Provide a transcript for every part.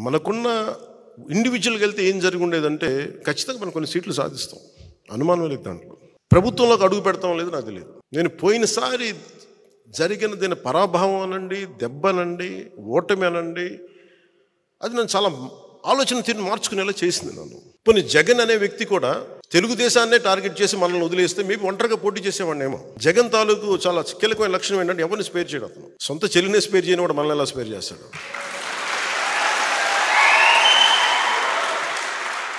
మనకున్న ఇండివిజువల్గా వెళ్తే ఏం జరిగి ఉండేదంటే ఖచ్చితంగా మనం కొన్ని సీట్లు సాధిస్తాం, అనుమానం లేదు దాంట్లో. ప్రభుత్వంలోకి అడుగు పెడతాం లేదు నాకు తెలియదు. నేను పోయినసారి జరిగిన దీని పరాభవం అనండి, దెబ్బనండి, ఓటమి అనండి, అది నన్ను చాలా ఆలోచన తీరు మార్చుకునేలా చేసింది నన్ను. కొన్ని జగన్ అనే వ్యక్తి కూడా తెలుగుదేశాన్నే టార్గెట్ చేసి మనల్ని వదిలేస్తే మేబీ ఒంటరిగా పోటీ చేసేవాడినేమో. జగన్ తాలూకు చాలా కీలకమైన లక్షణం ఏంటంటే ఎవరిని స్పేర్ చేయడం. అతను సొంత చెల్లినే స్పేర్ చేయని వాడు మనల్ని ఎలా స్పేర్ చేస్తాడు?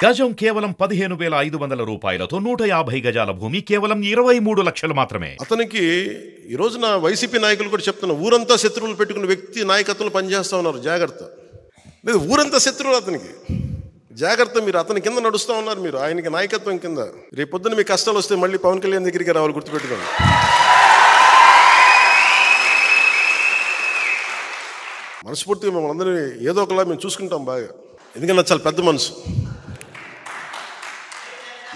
గజం కేవలం 15,500 రూపాయలతో 150 గజాల భూమి కేవలం 23 లక్షలు మాత్రమే. అతనికి ఈ రోజున వైసీపీ నాయకులు కూడా చెప్తున్నారు, ఊరంతా శత్రువులు పెట్టుకున్న వ్యక్తి నాయకత్వంలో పనిచేస్తా ఉన్నారు, జాగ్రత్త. లేదు, ఊరంతా శత్రువులు అతనికి, జాగ్రత్త. మీరు అతని కింద నడుస్తూ ఉన్నారు, మీరు ఆయనకి నాయకత్వం కింద. రేపొద్దున మీ కష్టాలు వస్తే మళ్ళీ పవన్ కళ్యాణ్ దగ్గరికి రావాలి, గుర్తుపెట్టుకోండి. మనస్ఫూర్తిగా మిమ్మల్ని అందరినీ ఏదో ఒకలా మేము చూసుకుంటాం బాగా, ఎందుకంటే నాకు చాలా పెద్ద మనసు.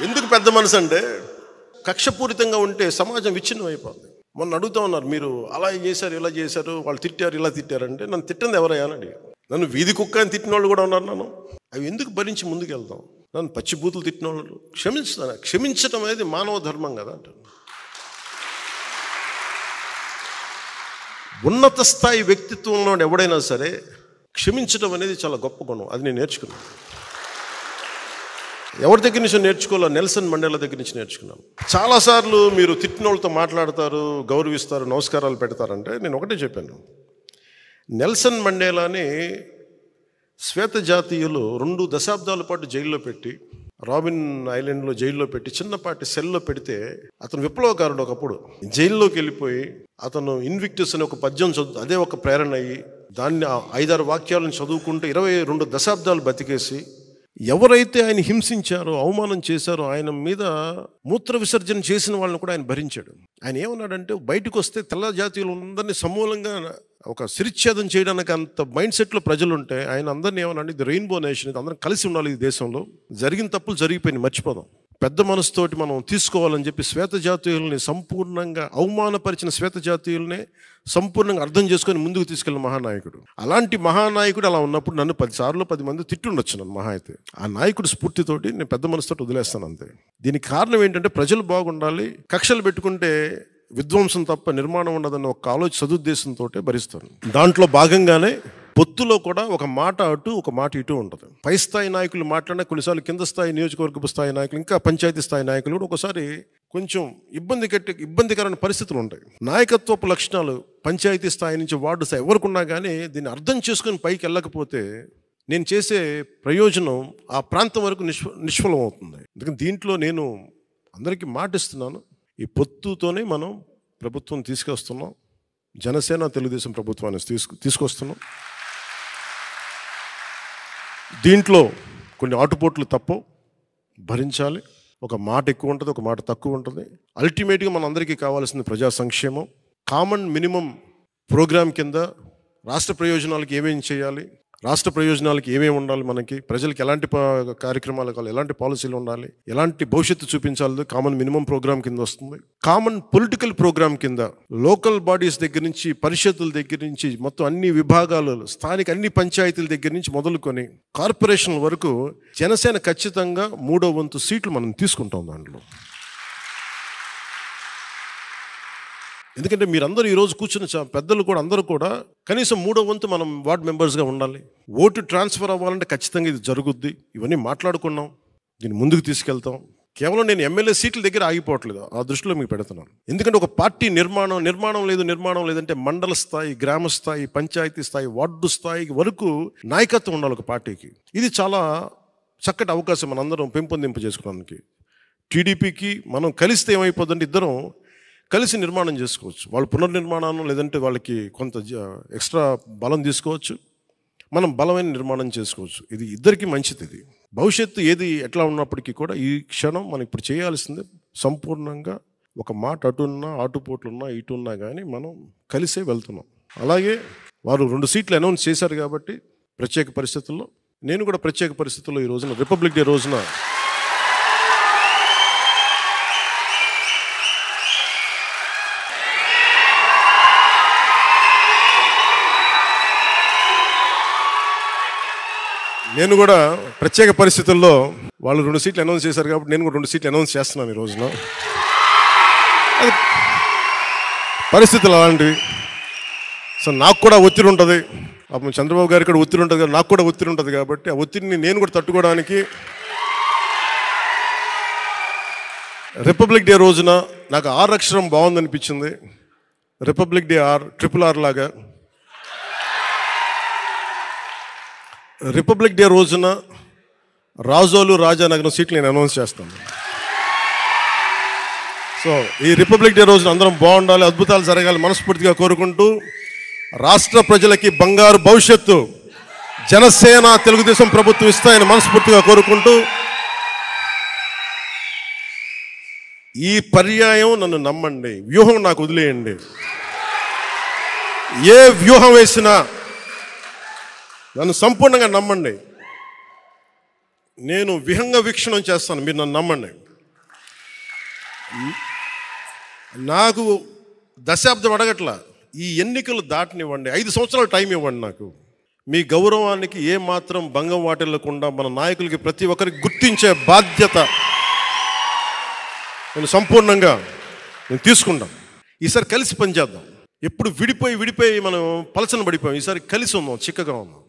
ఎందుకు పెద్ద మనసు అంటే కక్షపూరితంగా ఉంటే సమాజం విచ్ఛిన్నం అయిపోతుంది. మొన్న అడుగుతా ఉన్నారు, మీరు అలా చేశారు, ఇలా చేశారు, వాళ్ళు తిట్టారు, ఇలా తిట్టారంటే నన్ను తిట్టింది ఎవరయ్యా అని అడిగారు. నన్ను వీధి కుక్క అని తిట్టిన వాళ్ళు కూడా ఉన్నారు. నన్ను అవి ఎందుకు భరించి ముందుకు వెళ్తాం? నన్ను పచ్చిబూతులు తిట్టిన వాళ్ళు క్షమిస్తాను. క్షమించడం అనేది మానవ ధర్మం కదా అంటారు. ఉన్నత స్థాయి వ్యక్తిత్వంలో ఎవడైనా సరే క్షమించడం అనేది చాలా గొప్ప గుణం. అది నేను నేర్చుకున్నాను. ఎవరి దగ్గర నుంచి నేర్చుకోవాలో? నెల్సన్ మండేలా దగ్గర నుంచి నేర్చుకున్నాను. చాలాసార్లు మీరు తిట్టిన వాళ్ళతో మాట్లాడతారు, గౌరవిస్తారు, నమస్కారాలు పెడతారంటే నేను ఒకటే చెప్పాను, నెల్సన్ మండేలాని శ్వేత జాతీయులు 2 దశాబ్దాల పాటు జైల్లో పెట్టి, రాబిన్ ఐలాండ్లో జైల్లో పెట్టి, చిన్నపాటి సెల్లో పెడితే అతను విప్లవకారుడు. ఒకప్పుడు జైల్లోకి వెళ్ళిపోయి అతను ఇన్విక్టస్ అనే ఒక పద్యం అదే ఒక ప్రేరణ అయ్యి దాన్ని 5-6 వాక్యాలను చదువుకుంటూ 22 దశాబ్దాలు బతికేసి, ఎవరైతే ఆయన హింసించారో, అవమానం చేశారో, ఆయన మీద మూత్ర విసర్జన చేసిన వాళ్ళని కూడా ఆయన భరించాడు. ఆయన ఏమన్నాడంటే, బయటకు వస్తే తెల్ల జాతీయులందరినీ సమూలంగా ఒక శిరిచ్ఛేదం చేయడానికి అంత మైండ్ సెట్లో ప్రజలు ఉంటే ఆయన అందరినీ ఏమన్నాడు, ఇది రెయిన్బో నేషన్, ఇది అందరం కలిసి ఉండాలి, ఈ దేశంలో జరిగిన తప్పులు జరిగిపోయినాయి, మర్చిపోదాం, పెద్ద మనసుతోటి మనం తీసుకోవాలని చెప్పి శ్వేత జాతీయుల్ని సంపూర్ణంగా అవమానపరిచిన శ్వేత జాతీయుల్ని సంపూర్ణంగా అర్థం చేసుకొని ముందుకు తీసుకెళ్ళిన మహానాయకుడు. అలాంటి మహానాయకుడు అలా ఉన్నప్పుడు నన్ను 10 సార్లు 10 మంది తిట్టుండొచ్చు నన్ను మహా అయితే. ఆ నాయకుడు స్ఫూర్తితోటి నేను పెద్ద మనసుతోటి వదిలేస్తాను అంతే. దీనికి కారణం ఏంటంటే ప్రజలు బాగుండాలి, కక్షలు పెట్టుకుంటే విధ్వంసం తప్ప నిర్మాణం ఉండదన్న ఒక ఆలోచన సదుద్దేశంతో భరిస్తాను. దాంట్లో భాగంగానే పొత్తులో కూడా ఒక మాట అటు ఒక మాట ఇటు ఉంటుంది. పై స్థాయి నాయకులు మాట్లాడినా కొన్నిసార్లు కింద స్థాయి నియోజకవర్గపు స్థాయి నాయకులు, ఇంకా పంచాయతీ స్థాయి నాయకులు కూడా ఒకసారి కొంచెం ఇబ్బందికరమైన పరిస్థితులు ఉంటాయి. నాయకత్వపు లక్షణాలు పంచాయతీ స్థాయి నుంచి వార్డు స్థాయి ఎవరికున్నా కానీ దీన్ని అర్థం చేసుకుని పైకి వెళ్ళకపోతే నేను చేసే ప్రయోజనం ఆ ప్రాంతం వరకు నిష్ఫలం అవుతుంది. అందుకని దీంట్లో నేను అందరికీ మాటిస్తున్నాను, ఈ పొత్తుతోనే మనం ప్రభుత్వం తీసుకొస్తున్నాం. జనసేన తెలుగుదేశం ప్రభుత్వాన్ని తీసుకొస్తున్నాం. దీంట్లో కొన్ని ఆటుపోట్లు తప్పవు, భరించాలి. ఒక మాట ఎక్కువ ఉంటుంది, ఒక మాట తక్కువ ఉంటుంది. అల్టిమేట్గా మన అందరికీ కావాల్సింది ప్రజా సంక్షేమం. కామన్ మినిమం ప్రోగ్రామ్ కింద రాష్ట్ర ప్రయోజనాలకు ఏమేమి చేయాలి, రాష్ట్ర ప్రయోజనాలకి ఏమేమి ఉండాలి, మనకి ప్రజలకు ఎలాంటి కార్యక్రమాలు కావాలి, ఎలాంటి పాలసీలు ఉండాలి, ఎలాంటి భవిష్యత్తు చూపించాలి, కామన్ మినిమం ప్రోగ్రామ్ కింద వస్తుంది. కామన్ పొలిటికల్ ప్రోగ్రామ్ కింద లోకల్ బాడీస్ దగ్గర నుంచి, పరిషత్తుల దగ్గర నుంచి, మొత్తం అన్ని విభాగాలు, స్థానిక అన్ని పంచాయతీల దగ్గర నుంచి మొదలుకొని కార్పొరేషన్ల వరకు జనసేన ఖచ్చితంగా 3వ వంతు సీట్లు మనం తీసుకుంటాం దాంట్లో. ఎందుకంటే మీరందరూ ఈరోజు కూర్చున్న పెద్దలు కూడా అందరూ కూడా కనీసం 3వ వంతు మనం వార్డ్ మెంబర్స్గా ఉండాలి. ఓటు ట్రాన్స్ఫర్ అవ్వాలంటే ఖచ్చితంగా ఇది జరుగుద్ది. ఇవన్నీ మాట్లాడుకున్నాం, దీన్ని ముందుకు తీసుకెళ్తాం. కేవలం నేను ఎమ్మెల్యే సీట్ల దగ్గర ఆగిపోవట్లేదు, ఆ దృష్టిలో మీకు పెడుతున్నాను. ఎందుకంటే ఒక పార్టీ నిర్మాణం లేదంటే మండల స్థాయి, గ్రామ స్థాయి, పంచాయతీ స్థాయి, వార్డు స్థాయి వరకు నాయకత్వం ఉండాలి ఒక పార్టీకి. ఇది చాలా చక్కటి అవకాశం మనందరం పెంపొందింపు చేసుకోవడానికి. టీడీపీకి మనం కలిస్తే ఏమైపోతుందంటే ఇద్దరం కలిసి నిర్మాణం చేసుకోవచ్చు. వాళ్ళు పునర్నిర్మాణం లేదంటే వాళ్ళకి కొంత ఎక్స్ట్రా బలం తీసుకోవచ్చు, మనం బలమైన నిర్మాణం చేసుకోవచ్చు. ఇది ఇద్దరికి మంచిది. ఇది భవిష్యత్తు ఏది ఎట్లా ఉన్నప్పటికీ కూడా ఈ క్షణం మనం ఇప్పుడు చేయాల్సింది సంపూర్ణంగా ఒక మాట అటున్నా, ఆటుపోట్లున్నా, ఇటున్నా కానీ మనం కలిసే వెళ్తున్నాం. అలాగే వారు 2 సీట్లు అనౌన్స్ చేశారు కాబట్టి ప్రత్యేక పరిస్థితుల్లో, నేను కూడా ప్రత్యేక పరిస్థితుల్లో ఈ రోజున రిపబ్లిక్ డే రోజున నేను కూడా ప్రత్యేక పరిస్థితుల్లో వాళ్ళు 2 సీట్లు అనౌన్స్ చేశారు కాబట్టి నేను కూడా 2 సీట్లు అనౌన్స్ చేస్తున్నాను ఈ రోజున. అది పరిస్థితులు అలాంటివి. సో నాకు కూడా ఒత్తిడి ఉంటుంది, అప్పుడు చంద్రబాబు గారికి కూడా ఒత్తిడి ఉంటుంది, నాకు కూడా ఒత్తిడి ఉంటుంది. కాబట్టి ఆ ఒత్తిడిని నేను కూడా తట్టుకోవడానికి రిపబ్లిక్ డే రోజున నాకు R అక్షరం బాగుందనిపించింది. రిపబ్లిక్ డే RRR లాగా రిపబ్లిక్ డే రోజున రాజోలు రాజానగరం సీట్లు నేను అనౌన్స్ చేస్తాను. సో ఈ రిపబ్లిక్ డే రోజున అందరం బాగుండాలి, అద్భుతాలు జరగాలి మనస్ఫూర్తిగా కోరుకుంటూ, రాష్ట్ర ప్రజలకి బంగారు భవిష్యత్తు జనసేన తెలుగుదేశం ప్రభుత్వం ఇస్తాయని మనస్ఫూర్తిగా కోరుకుంటూ, ఈ పర్యాయం నన్ను నమ్మండి, వ్యూహం నాకు వదిలేయండి. ఏ వ్యూహం వేసినా నన్ను సంపూర్ణంగా నమ్మండి. నేను విహంగ వీక్షణం చేస్తాను, మీరు నన్ను నమ్మండి. నాకు దశాబ్దం అడగట్లా, ఈ ఎన్నికలు దాటనివ్వండి, 5 సంవత్సరాలు టైం ఇవ్వండి. నాకు మీ గౌరవానికి ఏ మాత్రం భంగం వాటిల్లకుండా మన నాయకులకి ప్రతి ఒక్కరికి గుర్తించే బాధ్యత నేను సంపూర్ణంగా తీసుకుంటాం. ఈసారి కలిసి పనిచేద్దాం. ఎప్పుడు విడిపోయి మనం పలచన పడిపోయాం, ఈసారి కలిసి ఉందాం, చిక్కగా ఉందాం.